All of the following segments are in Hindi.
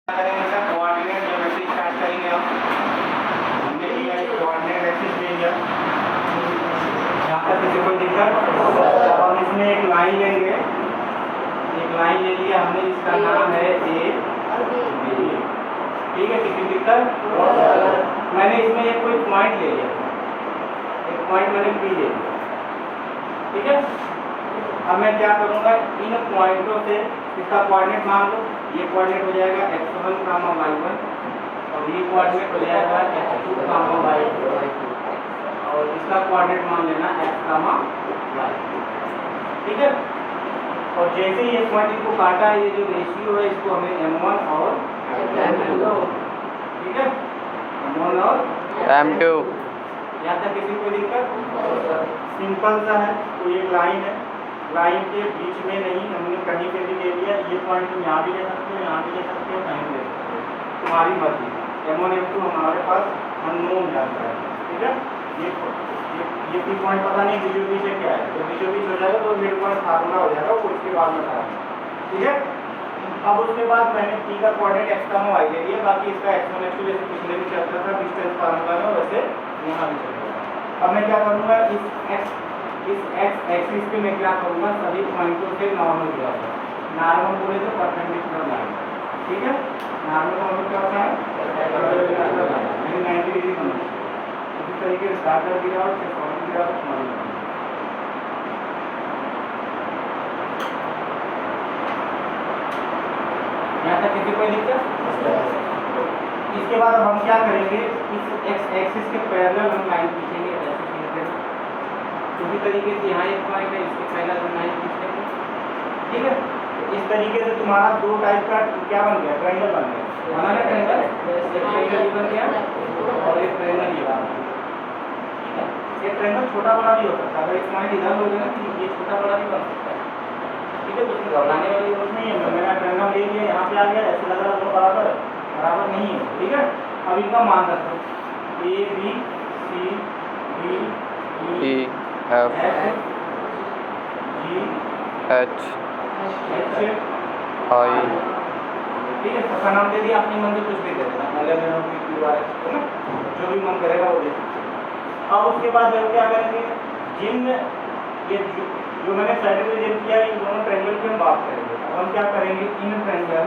करेंगे सर कोऑर्डिनेट ज्योमेट्री स्टार्ट करेंगे हम। हमने लिया है कोऑर्डिनेट एक्सिस ले लिया, यहाँ तक किसी कोई दिक्कत। और इसमें एक लाइन लेंगे, एक लाइन ले लिया हमने, इसका नाम है ए बी। ठीक है, किसी दिक्कत? मैंने इसमें एक कोई पॉइंट ले लिया, एक पॉइंट मैंने पी ले लिया। ठीक है, अब मैं क्या करूँगा, इन पॉइंटों से इसका कोऑर्डिनेट मान लो, ये कोऑर्डिनेट हो जाएगा x1, y1 और ये कोऑर्डिनेट हो जाएगा x2, y2 और इसका कोऑर्डिनेट मान लेना x, y। ठीक है, और जैसे ये पॉइंट को काटा है, ये जो रेशियो है इसको हमें m1 और m2, ठीक है, m1 और m2। यहाँ तक किसी को दिक्कत? सिंपल सा है। तो ये लाइन है, लाइन के बीच में नहीं, हमने कहीं पे भी ले लिया। ये पॉइंट तुम यहाँ भी ले सकते हो, यहाँ भी ले सकते हो, कहीं भी ले सकते हो, तुम्हारी मर्जी। m1 m2 हमारे पास अननोन जाता है। ठीक है, ये भी पॉइंट पता नहीं बीचों बीच है क्या है, तो बीचों बीच हो जाएगा तो मिड पॉइंट फार्मूला हो जाएगा, वो उसके बाद में कराएंगे। ठीक है, अब उसके बाद मैंने p का कोऑर्डिनेट x, y ले लिया, बाकी इसका x1 x2 जैसे पिछले भी चलता था डिस्टेंस फार्मूला में, वैसे यहाँ भी चलेगा। अब मैं क्या करूँगा, इस x एक्सिस पे मैं क्या करूँगा, सभी पॉइंटों से नॉर्मल गिराऊंगा। नॉर्मल बोले तो परपेंडिकुलर लाइन। ठीक है, नॉर्मल का मतलब क्या होता है, परपेंडिकुलर लाइन 90 डिग्री बनाओ। इसी तरीके से स्टार्टर गिराओ, फिर पॉइंट गिराओ, नॉर्मल। यहाँ तक किसी कोई दिक्कत? इसके बाद हम क्या करेंगे, इस x एक्सिस के पैरेलल हम लाइन खींचेंगे, ऐसे खींचेंगे। उसी तरीके से यहाँ एक पॉइंट है, इसके पैरेलल हम लाइन खींचेंगे। ठीक है, तो इस तरीके से तुम्हारा दो टाइप का क्या बन गया, ट्रायंगल बन गया। बना ना ट्रायंगल, एक ट्रायंगल ये बन गया और एक ट्रायंगल ये बन गया। ठीक है, ये ट्रायंगल छोटा बड़ा भी हो सकता है, अगर एक पॉइंट इधर हो गया ना, ये छोटा बड़ा भी बन सकता है। ठीक है, तो उसमें घबराने वाली बात नहीं है। मैंने ट्रायंगल ले लिया, यहाँ पे आ गया, ऐसे लग रहा दोनों बराबर नहीं है। ठीक है, अब इनका मान रखो, A B C D E F G H H I। ठीक है, सबका नाम दे दिया, अपनी मन से कुछ भी दे देना, है ना, जो भी मन करेगा वो दे सकते। अब उसके बाद हम क्या करेंगे, जिन ये जो मैंने साइड में जेब किया, इन दोनों ट्रायंगल की हम बात करेंगे। अब हम क्या करेंगे, इन ट्रायंगल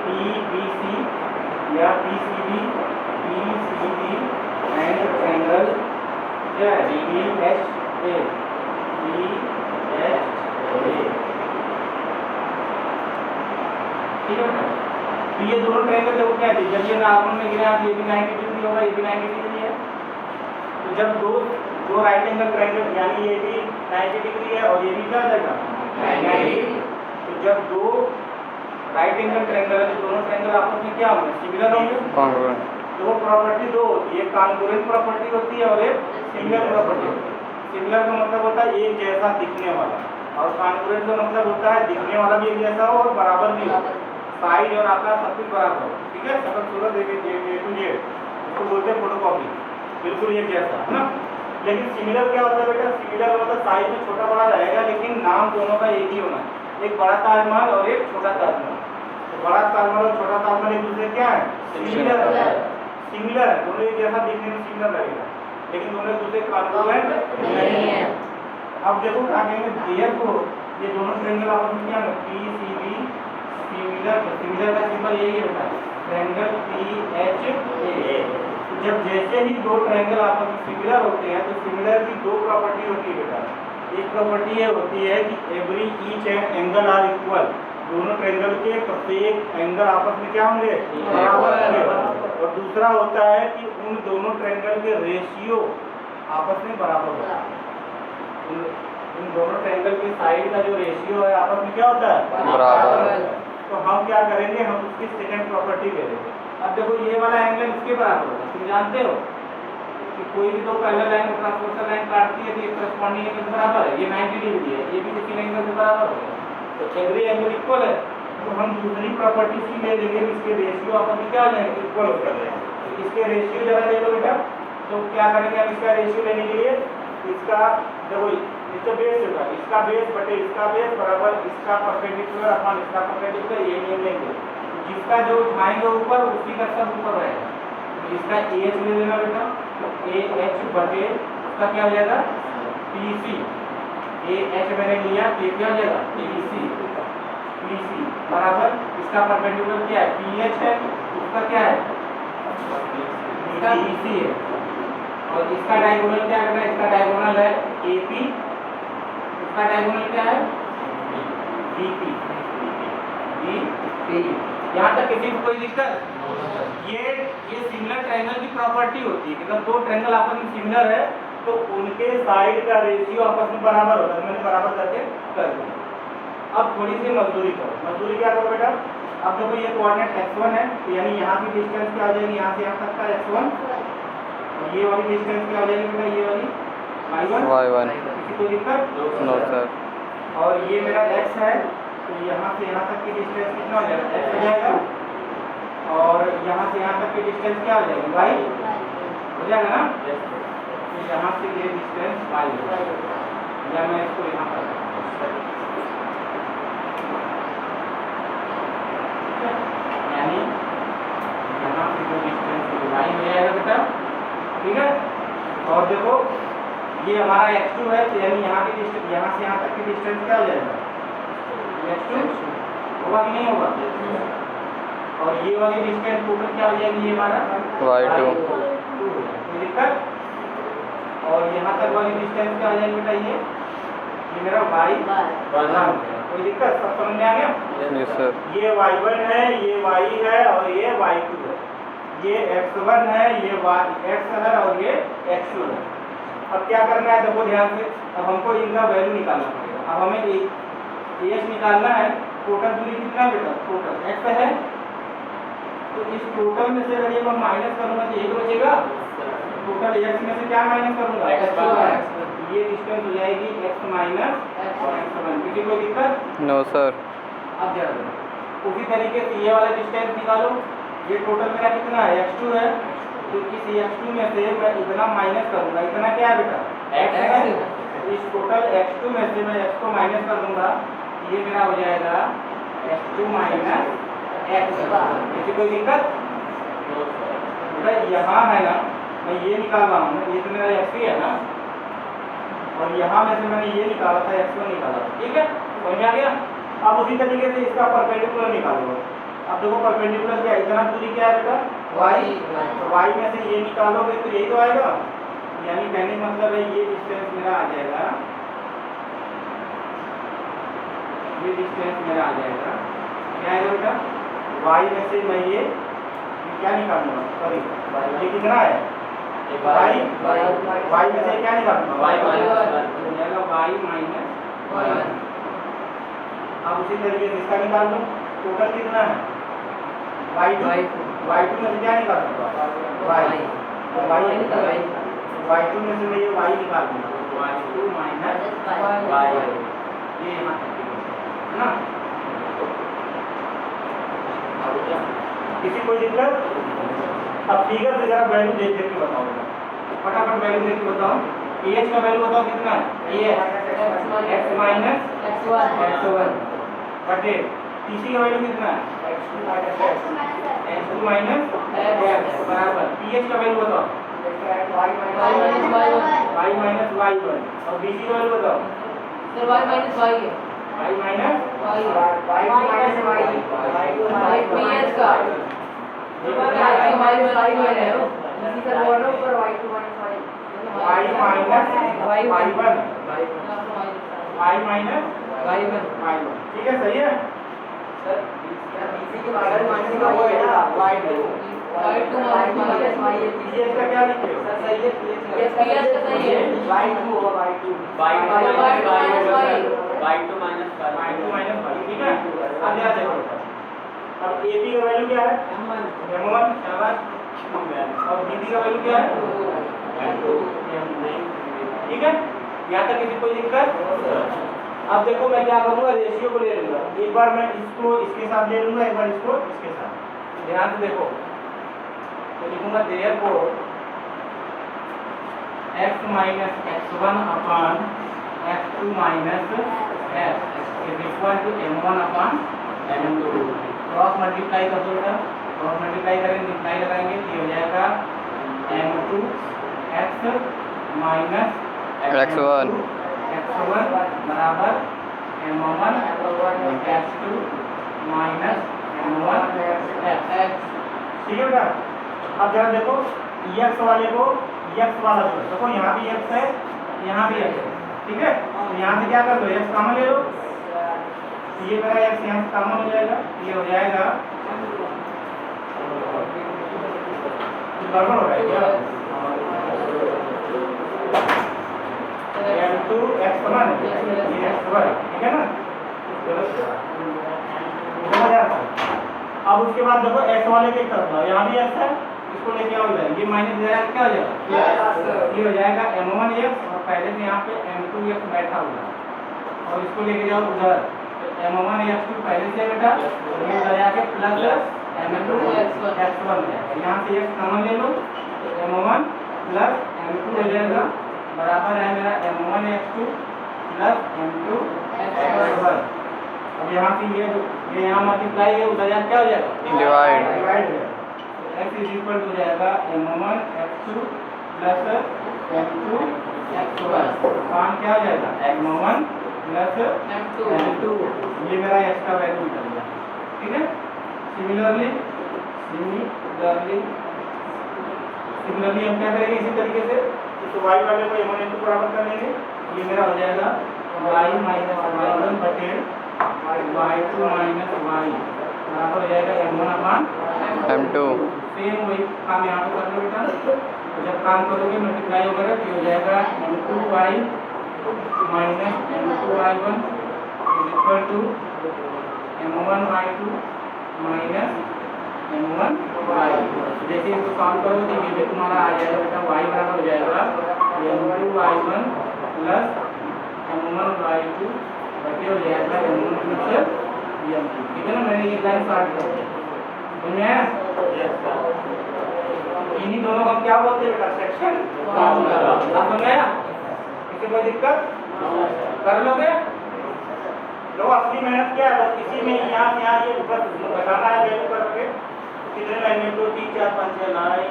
PBC या PCB एंड ट्रायंगल DHA। ठीक है, तो ये दोनों ट्रायंगल देखो क्या है, जब ये नॉर्मल में गिरा तो ये भी 90 डिग्री होगा, ये भी 90 डिग्री है। तो जब दो राइट एंगल ट्रायंगल, यानी ये भी 90 डिग्री है और ये भी क्या हो जाएगा 90। तो जब दो राइट एंगल ट्रायंगल है, तो दोनों ट्रायंगल आपस में क्या होंगे, सिमिलर होंगे। कॉन्ग्रुएंट। तो वो प्रॉपर्टी दो होती है, कॉन्ग्रुएंट प्रॉपर्टी होती है और एक सिमिलर प्रॉपर्टी होती है। सिमिलर का मतलब होता है एक जैसा दिखने वाला, और कॉन्ग्रुएंट का मतलब होता है दिखने वाला भी एक जैसा हो और बराबर भी हो, साइज और आकार सब कुछ बराबर हो। ठीक है, सकल सूरत ए टू जेड, उसको बोलते हैं फोटोकॉपी, बिल्कुल एक जैसा, है ना। लेकिन सिमिलर क्या होता है बेटा, सिमिलर मतलब साइज में छोटा बड़ा रहेगा, लेकिन नाम दोनों का एक ही होना है, एक बड़ा ताजमहल और एक छोटा ताजमहल। तो बड़ा ताजमहल और छोटा ताजमहल एक दूसरे क्या है, सिमिलर है, सिमिलर है, दोनों एक जैसा दिखने में सिमिलर लगेगा, लेकिन दोनों एक दूसरे कॉन्ग्रुएंट नहीं है। अब देखो क्या कहेंगे, देयरफॉर ये दोनों ट्रायंगल आपस में क्या है, PCB सिमिलर का सिंबल यही होता है, ट्रायंगल PHA। तो जब जैसे ही दो ट्रायंगल आपस में सिमिलर होते हैं, तो सिमिलर की दो प्रॉपर्टी होती है बेटा। एक प्रॉपर्टी ये होती है कि every each angle are equal, दोनों ट्रायंगल के प्रत्येक एंगल आपस में क्या होंगे, बराबर होंगे। और दूसरा होता है कि उन दोनों ट्रायंगल के रेशियो आपस में बराबर होता है। इन दोनों ट्रायंगल की साइड का जो रेशियो है आपस में क्या होता है, बराबर। तो हम क्या करेंगे, हम उसकी सेकंड प्रॉपर्टी ले लेंगे। अब देखो ये वाला एंगल इसके बराबर होगा, तुम जानते हो कि कोई भी दो पैरेलल लाइन और ट्रांसवर्सल लाइन काटती है तो ये करस्पॉन्डिंग एंगल बराबर है, ये 90 डिग्री है, ये भी उसी एंगल से बराबर होगा, तो एवरी एंगल इक्वल है। तो हम दूसरी प्रॉपर्टी सी ले लेंगे, इसके रेशियो आपस में क्या हो जाएंगे, इक्वल हो जाएंगे। तो इसके रेशियो जरा ले लो बेटा, तो क्या करेंगे हम इसका रेशियो लेने के लिए, इसका देखो इसका बेस होगा, इसका बेस बटे इसका बेस बराबर इसका परपेंडिकुलर अपॉन इसका परपेंडिकुलर, ये नियम लेंगे। जिसका जो उठाएंगे ऊपर उसी का सब ऊपर रहेगा। इसका एच ले लेना बेटा, ए एच बटे उसका क्या हो जाएगा पी सी, ए एच मैंने लिया तो क्या हो जाएगा पी सी बराबर इसका परपेंडिकुलर क्या है पी एच है, उसका क्या है पी सी है, और इसका डायगोनल क्या करना है, इसका डायगोनल है ए पी, इसका डायगोनल क्या है बी पी। यहाँ तक किसी को कोई दिक्कत? ये सिमिलर ट्रायंगल की प्रॉपर्टी होती है कि जब दो ट्रायंगल आपस में सिमिलर है तो उनके साइड का रेशियो आपस में बराबर होता है। मैंने बराबर करके कर दिया। अब थोड़ी सी मजदूरी करो। मजदूरी क्या करो बेटा, अब देखो ये कोऑर्डिनेट x1 है, तो यानी यहाँ की डिस्टेंस क्या हो जाएगी, यहाँ से यहाँ तक का x1, और ये वाली डिस्टेंस क्या हो जाएगी बेटा, ये वाली y1। किसी को दिक्कत? No sir. और ये मेरा x है, तो यहाँ से यहाँ तक की डिस्टेंस कितना हो जाएगा, x हो जाएगा, और यहाँ से यहाँ तक की डिस्टेंस क्या हो जाएगी, y हो जाएगा ना। तो यहाँ से ये डिस्टेंस y हो जाएगा, या मैं इसको यहाँ पर यानी यहाँ से जो डिस्टेंस y हो जाएगा बेटा, ठीक है। और देखो ये हमारा x2 है, तो यानी यहाँ की डिस्टेंस, यहाँ से यहाँ तक की डिस्टेंस क्या हो जाएगा, x2 होगा कि नहीं होगा। और ये वाली डिस्टेंस टोटल क्या हो जाएगी, ये हमारा y2। कोई दिक्कत? और यहाँ तक वाली डिस्टेंस क्या हो जाएगी बेटा, ये मेरा y1। कोई दिक्कत? सब समझ में आ गया? Yes sir. ये y1 है, ये y है, और ये y2 है। ये x1 है, ये x है, और ये x2 है। अब क्या करना है देखो ध्यान से, अब हमको इनका वैल्यू निकालना पड़ेगा। अब हमें एच निकालना है। टोटल दूरी कितना बेटा, टोटल x है, तो इस टोटल में से अगर ये मैं माइनस करूंगा तो एक बचेगा, टोटल x में से क्या माइनस करूंगा, ये डिस्टेंस हो जाएगी x माइनस x1। किसी को दिक्कत? No sir. अब जरा देखो, उसी तरीके से ये वाला डिस्टेंस निकालो। ये टोटल मेरा कितना है, x2 है, तो इस x2 में से मैं इतना माइनस करूंगा। इतना क्या है बेटा, x है, इस टोटल x2 में से मैं x को माइनस कर दूंगा, ये मेरा हो जाएगा x2 माइनस x। ऐसी कोई दिक्कत? बेटा यहाँ है ना, मैं ये निकाल रहा हूँ, ये तो मेरा x ही है ना, और यहाँ में से मैंने ये निकाला था, x1 निकाला था, ठीक है, समझ में आ गया। अब उसी तरीके से इसका परपेंडिकुलर निकालो। अब देखो परपेंडिकुलर क्या, इतना दूरी क्या है बेटा, y, तो y में से ये निकालोगे तो यही तो आएगा, यानी कहने का मतलब है ये डिस्टेंस मेरा आ जाएगा, ये डिस्टेंस मेरा आ जाएगा, क्या आएगा बेटा, y में से मैं ये क्या निकालूंगा, सॉरी ये कितना है, y में से क्या निकालूंगा, y माइनस 1। अब उसी तरीके से इसका निकाल लो, टोटल कितना है, y2 में से क्या निकाल दूंगा, y2 में से मैं ये y निकाल दूंगा, y2 माइनस y, ये यहाँ तक है ना। किसी कोई दिक्कत? अब फिगर से जरा वैल्यू देख के बताओ, फटाफट वैल्यू देख के बताओ। एच का वैल्यू बताओ कितना है, ये x माइनस x1 बटे पीसी का वैल्यू कितना है, x2 माइनस x बराबर पीएच का वैल्यू बताओ, y माइनस y1, और बीसी का वैल्यू बताओ, सर y माइनस y है, y माइनस y पीएच का y माइनस y है, इसी का बोलो पर y2 minus y, y minus y1, y minus y1, ठीक है, सही है। सर बीसी के बाद माइनस का वो है ना y2 माइनस y है, पीएच का क्या लिखे हो, सर सही है, पीएच का सही है, y2 होगा y2 माइनस y, ठीक है। अब याद रखो, अब एपी का वैल्यू क्या है, m1 शाबाश, और बीसी का वैल्यू क्या है, ठीक है। यहाँ तक किसी कोई दिक्कत? अब देखो मैं क्या करूँगा, रेशियो को ले लूँगा, एक बार मैं इसको इसके साथ ले लूँगा, एक बार इसको इसके साथ। ध्यान से देखो, तो लिखूँगा therefore x minus x1 upon x2 minus f is equal to m1 upon m2। Cross multiply कर दो बेटा, क्रॉस मल्टीप्लाई करेंगे, मल्टीप्लाई लगाएंगे तो ये हो जाएगा m2 x minus x1 x1 बराबर m1 x2 minus m1 x। ठीक है बेटा। अब जरा देखो x वाले को x वाला दो, देखो यहाँ भी x है, यहाँ भी x है, ठीक है। तो यहाँ से क्या कर दो, x कॉमन ले लो, ये मेरा x यहाँ से कॉमन हो जाएगा, ये हो जाएगा गड़बड़ हो रहा है क्या, m2 x समान है, ये x1 ठीक है ना। समझ आ रहा है। अब उसके बाद देखो x वाले के तरफ यहाँ भी x है, इसको लेके आओ इधर, ये माइनस जाएगा क्या हो जाएगा, ये हो जाएगा m1 x और पहले से यहाँ पे m2 x बैठा हुआ है, और इसको लेके जाओ उधर, तो m1 x2 पहले से बेटा, ये उधर जाके प्लस m2 x1 है, यहाँ से x कॉमन ले लो, m1 प्लस m2 हो जाएगा बराबर है मेरा m1 x2 plus m2 x1। अब यहाँ से ये यहाँ मल्टीप्लाई है, उधर जाके क्या हो जाएगा, डिवाइड डिवाइड हो जाएगा। x इज इक्वल टू जाएगा m1 x2 plus m2 x1, मान क्या हो जाएगा m1 प्लस m2, ये मेरा x का वैल्यू निकल गया, ठीक है। सिमिलरली हम क्या करेंगे इसी तरीके से, तो y वाले को m1 x2 बराबर कर लेंगे, ये मेरा हो जाएगा y माइनस y1 बटे y2 माइनस y बराबर हो जाएगा m1 अपॉन m2। सेम वही काम यहाँ पे कर लो बेटा, तो जब काम करोगे मल्टीप्लाई होगा तो ये हो जाएगा m2y minus m2y1 is equal to m1y2 minus m1y। जैसे इसको सॉल्व करोगे तो ये भी तुम्हारा आ जाएगा बेटा, y बराबर हो जाएगा m2y1 प्लस m1y2 बटे हो जाएगा m1 प्लस m2, ठीक है ना। मैंने ये लाइन स्टार्ट कर दी, समझ में आया? इन्हीं दोनों को क्या बोलते हैं बेटा, सेक्शन फॉर्मूला। समझ में आया? इससे कोई दिक्कत कर लोगे? लो असली मेहनत क्या है, बस इसी में यहाँ से यहाँ ये बस बताना है, वैल्यू करोगे कितने लाइन में, 2 3 4 5 6 लाइन।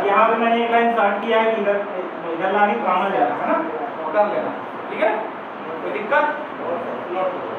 यहाँ पे मैंने एक लाइन स्टार्ट किया है, इधर लाके कॉमन लेना है ना, कर लेना, ठीक है। कोई दिक्कत नोट करो।